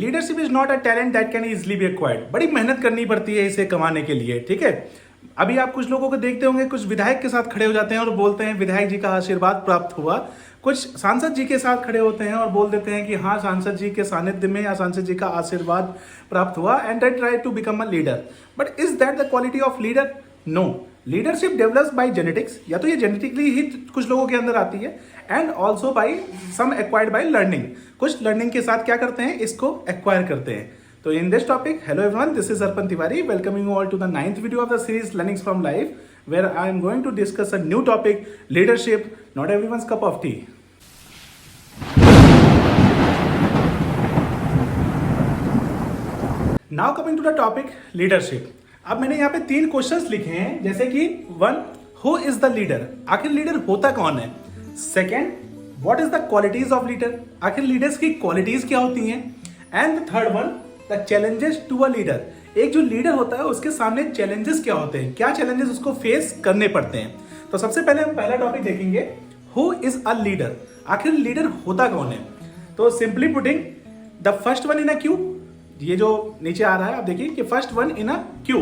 Leadership is not a talent that can easily be acquired. बड़ी मेहनत करनी पड़ती है इसे कमाने के लिए, ठीक है। अभी आप कुछ लोगों को देखते होंगे, कुछ विधायक के साथ खड़े हो जाते हैं और बोलते हैं विधायक जी का आशीर्वाद प्राप्त हुआ। कुछ सांसद जी के साथ खड़े होते हैं और बोल देते हैं कि हाँ सांसद जी के सानिध्य में या सांसद जी का आशीर्वाद प्राप्त हुआ, and they try to become a leader. But is that the quality of leader? No. Leadership develops by genetics, या तो ये जेनेटिकली ही कुछ लोगों के अंदर आती है, and also by some acquired by learning. कुछ लर्निंग के साथ क्या करते हैं, इसको एक्वायर करते हैं। तो in this topic, hello everyone, this is Arpan Tiwari, welcoming you all to the 9th video of the series learnings from life, where I am going to discuss a new topic, leadership, not everyone's cup of tea. Now coming to the topic leadership. अब मैंने यहाँ पे 3 questions लिखे हैं, जैसे कि 1, who is the leader? आखिर leader होता कौन है? 2nd, what is the qualities of leader? आखिर लीडर्स की क्वालिटीज क्या होती हैं? And the 3rd one, the challenges to a leader. एक जो लीडर होता है उसके सामने चैलेंजेस क्या होते हैं, क्या चैलेंजेस उसको फेस करने पड़ते हैं। तो सबसे पहले हम पहला टॉपिक देखेंगे, हु इज अ लीडर? आखिर लीडर होता कौन है? तो simply putting, the first one in a Q, ये जो नीचे आ रहा है आप देखिए कि first one in a Q,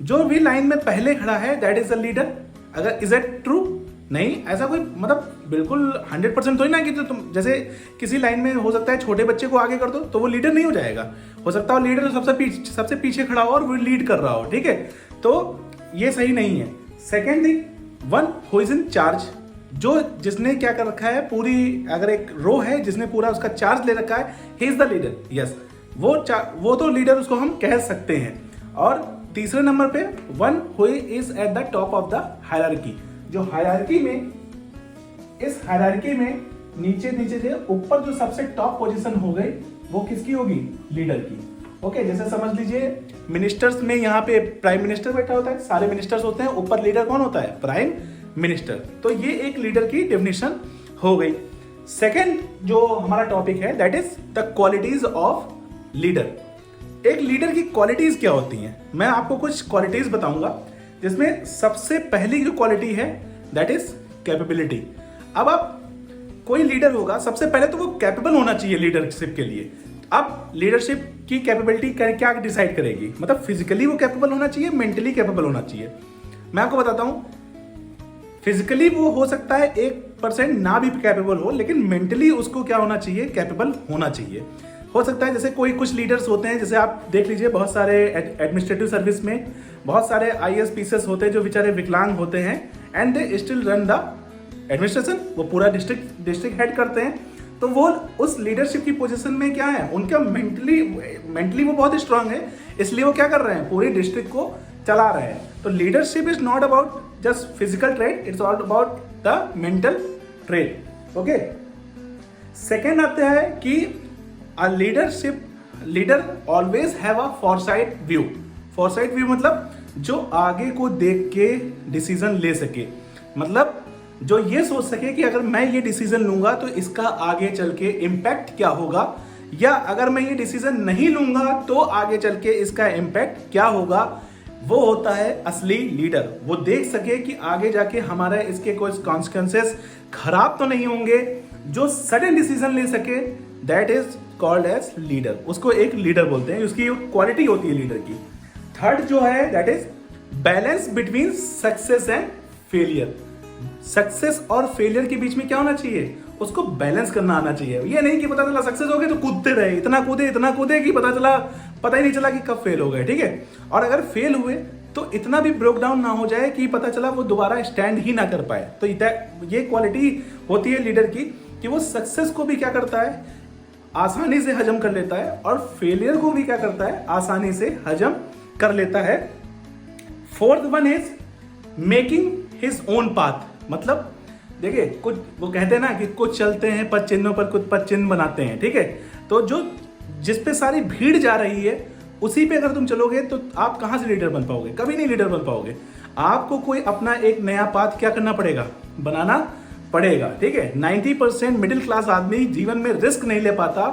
जो भी लाइन में पहले खड़ा है दैट इज अ लीडर। अगर इज इट ट्रू? नहीं, ऐसा कोई मतलब बिल्कुल 100% तो ही ना कि तो तुम जैसे किसी लाइन में हो सकता है छोटे बच्चे को आगे कर दो तो वो लीडर नहीं हो जाएगा। हो सकता है लीडर सबसे पीछे खड़ा हो और वो लीड कर रहा हो, ठीक है। तो ये सही नहीं है। Second thing, one who is in charge, जो जिसने क्या कर रखा है, पूरी अगर एक रो है जिसने पूरा उसका चार्ज ले रखा है, he is the leader. Yes, वो तो लीडर उसको हम कह सकते हैं। और तीसरे नंबर पे one who is at the top of the hierarchy, जो हायरार्की में, इस हायरार्की में नीचे से ऊपर जो सबसे टॉप पोजीशन हो गई वो किसकी होगी? लीडर की। ओके, जैसे समझ लीजिए मिनिस्टर्स में यहाँ पे प्राइम मिनिस्टर बैठा होता है, सारे मिनिस्टर्स होते हैं, ऊपर लीडर कौन होता है? Prime minister. तो ये एक लीडर की डेफिनेशन हो गई। सेकेंड जो हमारा टॉपिक है that is the qualities of leader. एक लीडर की क्वालिटीज क्या होती हैं? मैं आपको कुछ क्वालिटीज बताऊंगा, जिसमें सबसे पहली जो क्वालिटी है दैट इज कैपेबिलिटी। अब आप कोई लीडर होगा, सबसे पहले तो वो कैपेबल होना चाहिए लीडरशिप के लिए। अब लीडरशिप की कैपेबिलिटी क्या डिसाइड करेगी? मतलब फिजिकली वो कैपेबल होना चाहिए, मेंटली कैपेबल होना चाहिए। मैं आपको बताता हूं, फिजिकली वो हो सकता है 1% ना भी कैपेबल हो, लेकिन मेंटली उसको क्या होना चाहिए? कैपेबल होना चाहिए। हो सकता है जैसे कुछ लीडर्स होते हैं, जैसे आप देख लीजिए बहुत सारे एडमिनिस्ट्रेटिव सर्विस में बहुत सारे IAS PCS होते हैं जो बेचारे विकलांग होते हैं, and they still run the administration, वो पूरा डिस्ट्रिक्ट हेड करते हैं। तो वो उस लीडरशिप की पोजीशन में क्या है, उनका मेंटली वो बहुत स्ट्रांग है, इसलिए वो क्या कर रहे हैं? पूरे डिस्ट्रिक्ट को चला रहे हैं। तो leadership is not about just physical trait, it's all about the mental trait. Okay, second आता है कि a leader always have a Forsyte view. Forsyte view मतलब जो आगे को देख के डिसीजन ले सके, मतलब जो ये सोच सके कि अगर मैं ये डिसीजन लूंगा तो इसका आगे चल के इम्पैक्ट क्या होगा, या अगर मैं ये डिसीजन नहीं लूंगा तो आगे चल के इसका इम्पैक्ट क्या होगा। वो होता है असली लीडर। वो देख सके कि आगे जाके हमारा इसके कोई कॉन्सिक्वेंसेस खराब तो नहीं होंगे, जो सडन डिसीजन ले सके, that is called as leader. उसको एक लीडर बोलते हैं, उसकी क्वालिटी होती है लीडर की। थर्ड जो है that is balance between success and failure. Success और फेलियर के बीच में क्या होना चाहिए? उसको बैलेंस करना आना चाहिए। ये नहीं कि पता चला सक्सेस हो गए तो कूदते रहे, इतना कूदे कि पता ही नहीं चला कि कब फेल हो गए, ठीक है। और अगर फेल हुए तो इतना भी ब्रेक डाउन ना हो जाए कि पता चला वो दोबारा स्टैंड ही ना कर पाए। तो ये क्वालिटी होती है लीडर की कि वो सक्सेस को भी क्या करता है? आसानी से हजम कर लेता है, और फेलियर को भी क्या करता है? आसानी से हजम कर लेता है। Fourth one is making his own path. मतलब देखिए, कुछ वो कहते हैं ना कि कुछ चलते हैं पद चिन्हों पर, कुछ पद चिन्ह बनाते हैं, ठीक है। तो जो जिस पे सारी भीड़ जा रही है उसी पे अगर तुम चलोगे तो आप कहां से लीडर बन पाओगे? कभी नहीं लीडर बन पाओगे। आपको कोई अपना एक नया पाथ क्या करना पड़ेगा? बनाना पड़ेगा, ठीक है। 90% मिडिल क्लास आदमी जीवन में रिस्क नहीं ले पाता।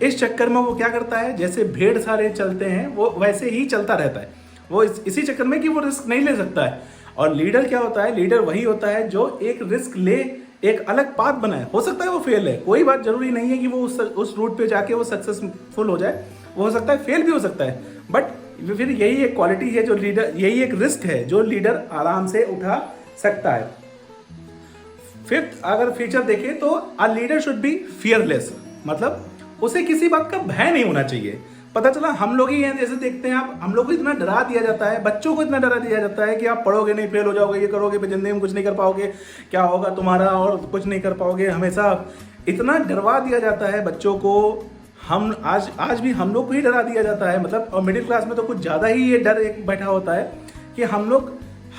इस चक्कर में वो क्या करता है, जैसे भेड़ सारे चलते हैं वो वैसे ही चलता रहता है। वो इसी चक्कर में कि वो रिस्क नहीं ले सकता है। और लीडर क्या होता है? लीडर वही होता है जो एक रिस्क ले, एक अलग पाथ बनाए। हो सकता है वो फेल है, कोई बात जरूरी नहीं है कि वो उस रूट पे जाके वो सक्सेसफुल हो जाए। वो हो सकता है फेल भी हो सकता है, बट फिर यही एक क्वालिटी है जो लीडर, यही एक रिस्क है जो लीडर आराम से उठा सकता है। फिफ्थ अगर फीचर देखें तो a leader should be fearless, मतलब उसे किसी बात का भय नहीं होना चाहिए। पता चला हम लोग ही हैं, जैसे देखते हैं आप, हम लोग को इतना डरा दिया जाता है, बच्चों को इतना डरा दिया जाता है कि आप पढ़ोगे नहीं, फेल हो जाओगे, ये करोगे, जिंदगी में कुछ नहीं कर पाओगे, क्या होगा तुम्हारा, और कुछ नहीं कर पाओगे। हमेशा इतना डरवा दिया जाता है बच्चों को। हम आज भी हम लोग को ही डरा दिया जाता है, मतलब और मिडिल क्लास में तो कुछ ज़्यादा ही ये डर एक बैठा होता है कि हम लोग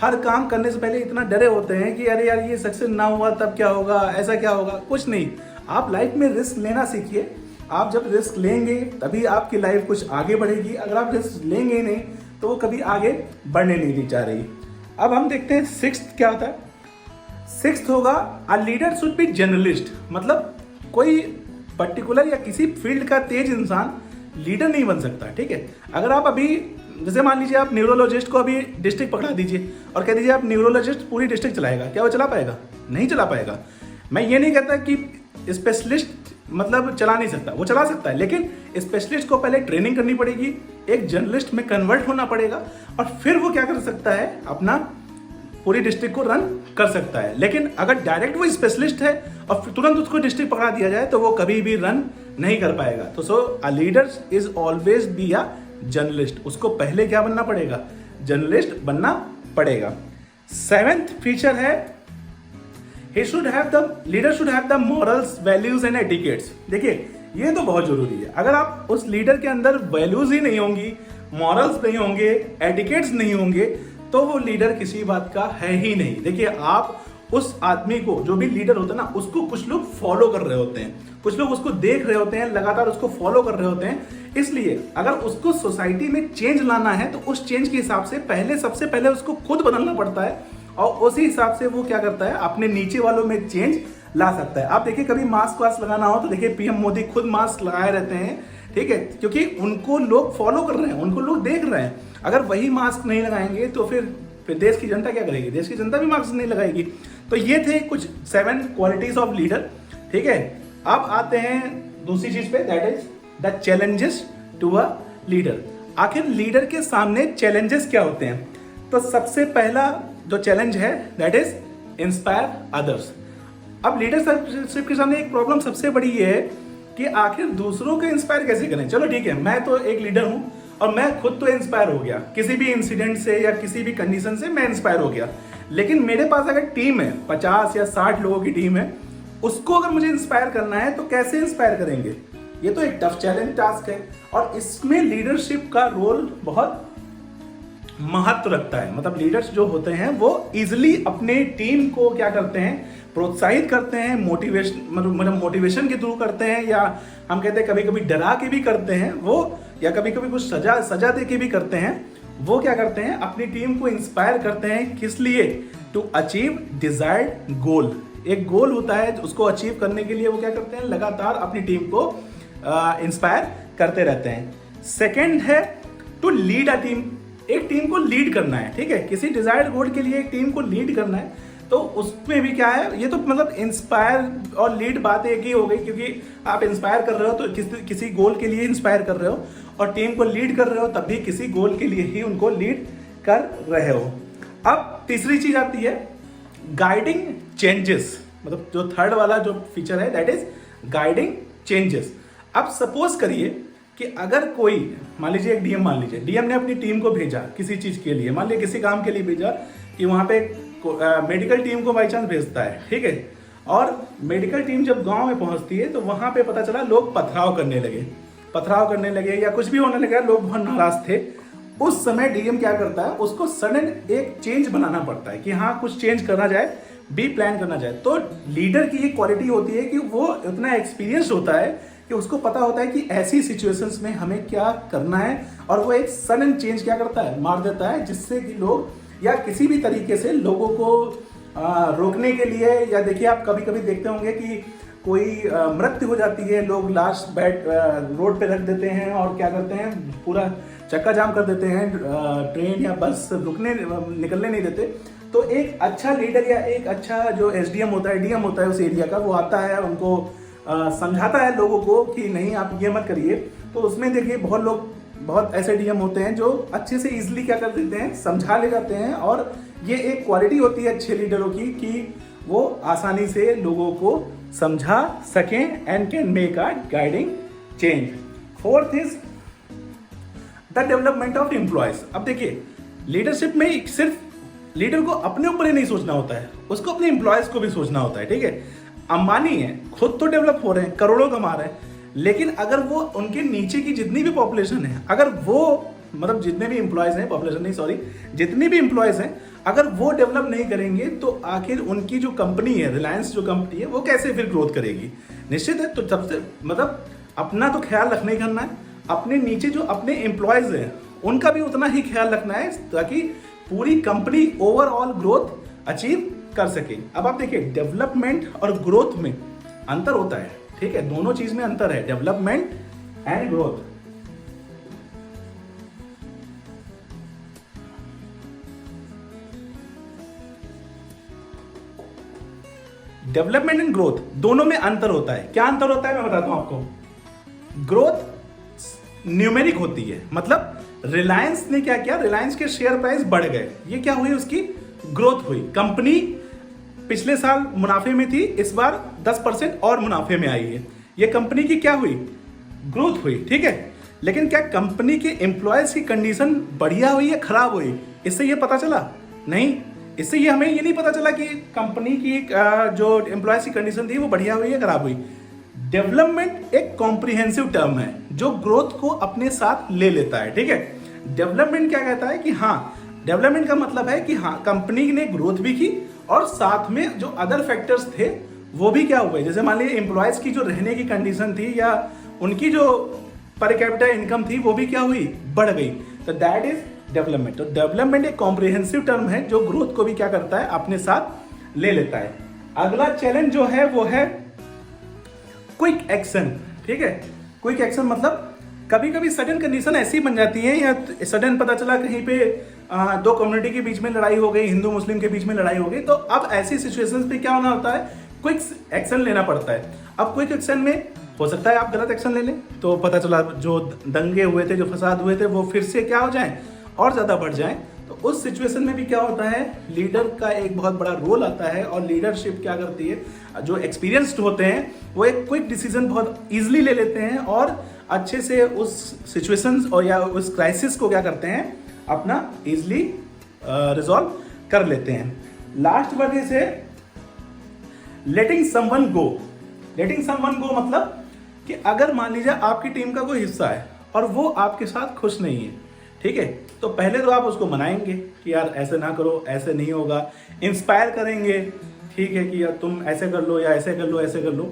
हर काम करने से पहले इतना डरे होते हैं कि अरे यार ये सक्सेस ना हुआ तब क्या होगा, ऐसा क्या होगा। कुछ नहीं, आप लाइफ में रिस्क लेना सीखिए। आप जब रिस्क लेंगे तभी आपकी लाइफ कुछ आगे बढ़ेगी। अगर आप रिस्क लेंगे नहीं तो वो कभी आगे बढ़ने नहीं जा रही। अब हम देखते हैं सिक्स्थ क्या होता है। सिक्स्थ होगा a leader should be journalist, मतलब कोई पर्टिकुलर या किसी फील्ड का तेज इंसान लीडर नहीं बन सकता। ठीक है, अगर आप अभी जैसे मान लीजिए आप न्यूरोलॉजिस्ट को अभी डिस्ट्रिक्ट पकड़ा दीजिए और कह दीजिए आप न्यूरोलॉजिस्ट पूरी डिस्ट्रिक्ट चलाएगा, क्या वो चला पाएगा? नहीं चला पाएगा। मैं ये नहीं कहता कि स्पेशलिस्ट मतलब चला नहीं सकता, वो चला सकता है, लेकिन स्पेशलिस्ट को पहले ट्रेनिंग करनी पड़ेगी, एक जर्नलिस्ट में कन्वर्ट होना पड़ेगा और फिर वो क्या कर सकता है, अपना पूरी डिस्ट्रिक्ट को रन कर सकता है। लेकिन अगर डायरेक्ट वो स्पेशलिस्ट है और फिर तुरंत उसको डिस्ट्रिक्ट पकड़ा दिया जाए तो वो कभी भी रन नहीं कर पाएगा। तो so a leader is always be a journalist, उसको पहले क्या बनना पड़ेगा? जर्नलिस्ट बनना पड़ेगा। सेवेंथ फीचर है leader should have the morals, values and etiquettes. देखिए ये तो बहुत जरूरी है। अगर आप उस लीडर के अंदर वैल्यूज ही नहीं होंगी, मॉरल्स नहीं होंगे, एटिकेट्स नहीं होंगे, तो वो लीडर किसी बात का है ही नहीं। देखिए आप उस आदमी को, जो भी लीडर होता है ना, उसको कुछ लोग फॉलो कर रहे होते हैं, कुछ लोग उसको देख रहे होते हैं, लगातार उसको फॉलो कर रहे होते हैं। इसलिए अगर उसको सोसाइटी में चेंज लाना है तो उस चेंज के हिसाब से सबसे पहले उसको खुद बदलना पड़ता है और उसी हिसाब से वो क्या करता है, अपने नीचे वालों में चेंज ला सकता है। आप देखिए कभी मास्क वास्क लगाना हो तो देखिए पीएम मोदी खुद मास्क लगाए रहते हैं, ठीक है, क्योंकि उनको लोग फॉलो कर रहे हैं, उनको लोग देख रहे हैं। अगर वही मास्क नहीं लगाएंगे तो फिर देश की जनता क्या करेगी? देश की जनता भी मास्क नहीं लगाएगी। तो ये थे कुछ 7 क्वालिटीज ऑफ लीडर। ठीक है, अब आते हैं दूसरी चीज पे, that is the challenges to a leader. आखिर लीडर के सामने चैलेंजेस क्या होते हैं? तो सबसे पहला जो चैलेंज है दैट इज इंस्पायर अदर्स। अब लीडरशिप के सामने एक प्रॉब्लम सबसे बड़ी ये है कि आखिर दूसरों को इंस्पायर कैसे करें। चलो ठीक है, मैं तो एक लीडर हूं और मैं खुद तो इंस्पायर हो गया, किसी भी इंसिडेंट से या किसी भी कंडीशन से मैं इंस्पायर हो गया, लेकिन मेरे पास अगर टीम है, 50 या 60 लोगों की टीम है, उसको अगर मुझे इंस्पायर करना है तो कैसे इंस्पायर करेंगे? ये तो एक टफ चैलेंज टास्क है और इसमें लीडरशिप का रोल बहुत महत्व रखता है। मतलब लीडर्स जो होते हैं वो इजिली अपने टीम को क्या करते हैं, प्रोत्साहित करते हैं, मोटिवेशन के थ्रू करते हैं, या हम कहते हैं कभी कभी डरा के भी करते हैं वो, या कभी कभी कुछ सजा दे के भी करते हैं। वो क्या करते हैं, अपनी टीम को इंस्पायर करते हैं, किस लिए? टू अचीव डिजायर्ड गोल। एक गोल होता है, उसको अचीव करने के लिए वो क्या करते हैं, लगातार अपनी टीम को इंस्पायर करते रहते हैं। सेकेंड है टू लीड अ टीम। एक टीम को लीड करना है, ठीक है, किसी डिजायर्ड गोल के लिए एक टीम को लीड करना है। तो उसमें भी क्या है, ये तो मतलब इंस्पायर और लीड बात एक ही हो गई, क्योंकि आप इंस्पायर कर रहे हो तो किसी गोल के लिए इंस्पायर कर रहे हो, और टीम को लीड कर रहे हो तब भी किसी गोल के लिए ही उनको लीड कर रहे हो। अब तीसरी चीज आती है गाइडिंग चेंजेस। मतलब जो थर्ड वाला जो फीचर है दैट इज गाइडिंग चेंजेस। अब सपोज करिए कि अगर कोई, मान लीजिए एक डीएम, मान लीजिए डीएम ने अपनी टीम को भेजा किसी चीज के लिए, मान लीजिए किसी काम के लिए भेजा कि वहां पे मेडिकल टीम को बाई चांस भेजता है, ठीक है, और मेडिकल टीम जब गांव में पहुंचती है तो वहां पे पता चला लोग पथराव करने लगे या कुछ भी होने लगा, लोग बहुत नाराज थे। उस समय डीएम क्या करता है, उसको सडन एक चेंज बनाना पड़ता है कि हाँ कुछ चेंज करना जाए, बी प्लान करना जाए। तो लीडर की ये क्वालिटी होती है कि वो इतना एक्सपीरियंस होता है कि उसको पता होता है कि ऐसी सिचुएशंस में हमें क्या करना है, और वो एक सडन चेंज क्या करता है, मार देता है, जिससे कि लोग या किसी भी तरीके से लोगों को रोकने के लिए, या देखिए आप कभी कभी देखते होंगे कि कोई मृत्यु हो जाती है, लोग लाश रोड पे रख देते हैं और क्या करते हैं, पूरा चक्का जाम कर देते हैं, ट्रेन या बस निकलने नहीं देते। तो एक अच्छा लीडर या एक अच्छा जो एसडीएम होता है, डीएम होता है उस एरिया का, वो आता है, उनको समझाता है लोगों को कि नहीं आप ये मत करिए, तो उसमें देखिए बहुत ऐसे डीएम होते हैं जो अच्छे से इजीली क्या कर देते हैं, समझा ले जाते हैं। और ये एक क्वालिटी होती है अच्छे लीडरों की कि वो आसानी से लोगों को समझा सकें and can make a guiding change. Fourth is the development of employees. अब देखिए लीडरशिप में सिर्फ लीडर को अपने ऊपर ही नहीं सोचना होता है, उसको अपने एम्प्लॉयज को भी सोचना होता है। ठीक है, अंबानी है, खुद तो डेवलप हो रहे हैं, करोड़ों कमा रहे हैं, लेकिन अगर वो उनके नीचे की जितनी भी पॉपुलेशन है, अगर वो मतलब जितने भी एम्प्लॉयज हैं, पॉपुलेशन नहीं सॉरी, जितनी भी एम्प्लॉयज हैं, अगर वो डेवलप नहीं करेंगे तो आखिर उनकी जो कंपनी है, रिलायंस जो कंपनी है, वो कैसे फिर ग्रोथ करेगी? निश्चित है। तो सबसे मतलब अपना तो ख्याल रखना ही करना है, अपने नीचे जो अपने एम्प्लॉयज हैं उनका भी उतना ही ख्याल रखना है ताकि पूरी कंपनी ओवरऑल ग्रोथ अचीव कर सके। अब आप देखिए डेवलपमेंट और ग्रोथ में अंतर होता है। ठीक है, दोनों चीज में अंतर है, development and growth. Development and growth दोनों में अंतर होता है। क्या अंतर होता है मैं बताता हूं आपको। ग्रोथ न्यूमेरिक होती है, मतलब रिलायंस ने क्या किया, रिलायंस के शेयर प्राइस बढ़ गए, ये क्या हुई, उसकी ग्रोथ हुई। कंपनी पिछले साल मुनाफे में थी, इस बार 10% और मुनाफे में आई है, ये कंपनी की क्या हुई, ग्रोथ हुई। ठीक है, लेकिन क्या कंपनी के एम्प्लॉयज की कंडीशन बढ़िया हुई या खराब हुई, इससे ये पता चला नहीं। इससे ये हमें ये नहीं पता चला कि कंपनी की जो एम्प्लॉयज की कंडीशन थी वो बढ़िया हुई या खराब हुई। डेवलपमेंट एक कॉम्प्रिहेंसिव टर्म है जो ग्रोथ को अपने साथ ले लेता है। ठीक है, डेवलपमेंट क्या कहता है कि हाँ, डेवलपमेंट का मतलब है कि हाँ कंपनी ने ग्रोथ भी की और साथ में जो अदर फैक्टर्स थे वो भी क्या हुए। जैसे मान लीजिए एम्प्लॉयज की जो रहने की कंडीशन थी या उनकी जो पर कैपिटा इनकम थी वो भी क्या हुई, बढ़ गई। तो दैट इज डेवलपमेंट। तो डेवलपमेंट एक कॉम्प्रिहेंसिव टर्म है जो ग्रोथ को भी क्या करता है, अपने साथ ले लेता है। अगला चैलेंज जो है वो है क्विक एक्शन। ठीक है, क्विक एक्शन मतलब कभी कभी सडन कंडीशन ऐसी बन जाती है या सडन पता चला कहीं पे दो कम्युनिटी के बीच में लड़ाई हो गई, हिंदू मुस्लिम के बीच में लड़ाई हो गई, तो अब ऐसी सिचुएशंस पे क्या होना होता है, क्विक एक्शन लेना पड़ता है। अब क्विक एक्शन में हो सकता है आप गलत एक्शन ले लें, तो पता चला जो दंगे हुए थे, जो फसाद हुए थे, वो फिर से क्या हो जाए और ज़्यादा बढ़ जाए। तो उस सिचुएशन में भी क्या होता है, लीडर का एक बहुत बड़ा रोल आता है। और लीडरशिप क्या करती है, जो एक्सपीरियंस्ड होते हैं वो एक क्विक डिसीजन बहुत ईजिली ले लेते हैं और अच्छे से उस सिचुएशन और या उस क्राइसिस को क्या करते हैं, अपना ईजिली रिजॉल्व कर लेते हैं। Last word is letting someone go. Letting someone go मतलब कि अगर मान लीजिए आपकी टीम का कोई हिस्सा है और वो आपके साथ खुश नहीं है, ठीक है, तो पहले तो आप उसको मनाएंगे कि यार ऐसे ना करो, ऐसे नहीं होगा, इंस्पायर करेंगे, ठीक है कि यार तुम ऐसे कर लो या ऐसे कर लो, ऐसे कर लो।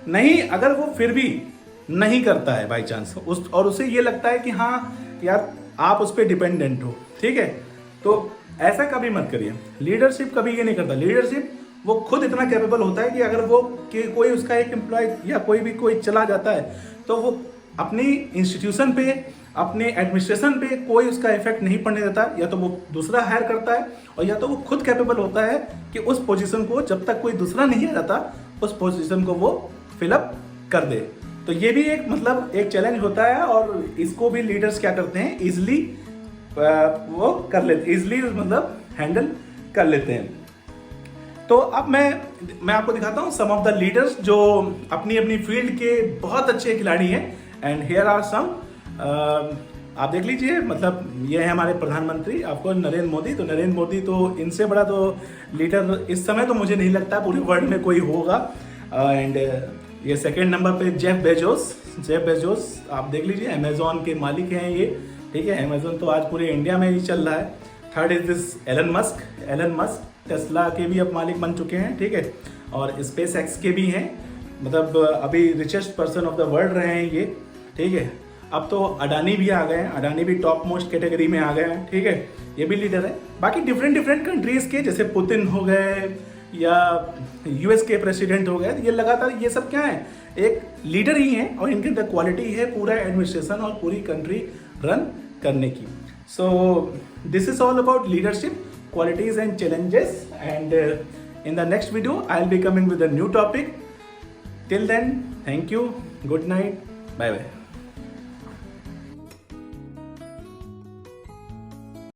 नहीं, अगर वो फिर भी नहीं करता है बाई चांस और उसे ये लगता है कि हाँ यार आप उस पर डिपेंडेंट हो, ठीक है, तो ऐसा कभी मत करिए। लीडरशिप कभी ये नहीं करता। लीडरशिप वो खुद इतना कैपेबल होता है कि अगर वो कि कोई उसका एक एम्प्लॉय या कोई चला जाता है तो वो अपनी इंस्टीट्यूशन पे, अपने एडमिनिस्ट्रेशन पे कोई उसका इफेक्ट नहीं पड़ने देता, या तो वो दूसरा हायर करता है और या तो वो खुद कैपेबल होता है कि उस पोजीशन को जब तक कोई दूसरा नहीं आ जाता उस पोजीशन को वो फिलअप कर दे। तो ये भी एक मतलब एक चैलेंज होता है और इसको भी लीडर्स क्या करते हैं, इजिली वो कर लेते, इजिली मतलब हैंडल कर लेते हैं। तो अब मैं आपको दिखाता हूँ सम ऑफ द लीडर्स जो अपनी अपनी फील्ड के बहुत अच्छे खिलाड़ी हैं। एंड हियर आर सम, आप देख लीजिए, मतलब ये है हमारे प्रधानमंत्री आपको नरेंद्र मोदी। तो नरेंद्र मोदी तो इनसे बड़ा तो लीडर इस समय तो मुझे नहीं लगता पूरे वर्ल्ड में कोई होगा। एंड ये सेकंड नंबर पे जेफ बेजोस आप देख लीजिए, अमेजोन के मालिक हैं ये, ठीक है, अमेजोन तो आज पूरे इंडिया में ही चल रहा है। Third is this Elon Musk Tesla के भी अब मालिक बन चुके हैं, ठीक है, और स्पेस एक्स के भी हैं, मतलब अभी richest person of the world रहे हैं ये, ठीक है। अब तो अडानी भी आ गए हैं, अडानी भी टॉप मोस्ट कैटेगरी में आ गए हैं, ठीक है, ये भी लीडर है। बाकी डिफरेंट कंट्रीज के जैसे पुतिन हो गए या यूएस के प्रेसिडेंट हो गए, ये लगातार ये सब क्या है, एक लीडर ही हैं और इनके अंदर क्वालिटी है पूरा एडमिनिस्ट्रेशन और पूरी कंट्री रन करने की। So this is all about leadership qualities and challenges, and in the next video I'll be coming with a new topic. Till then thank you, good night, bye bye.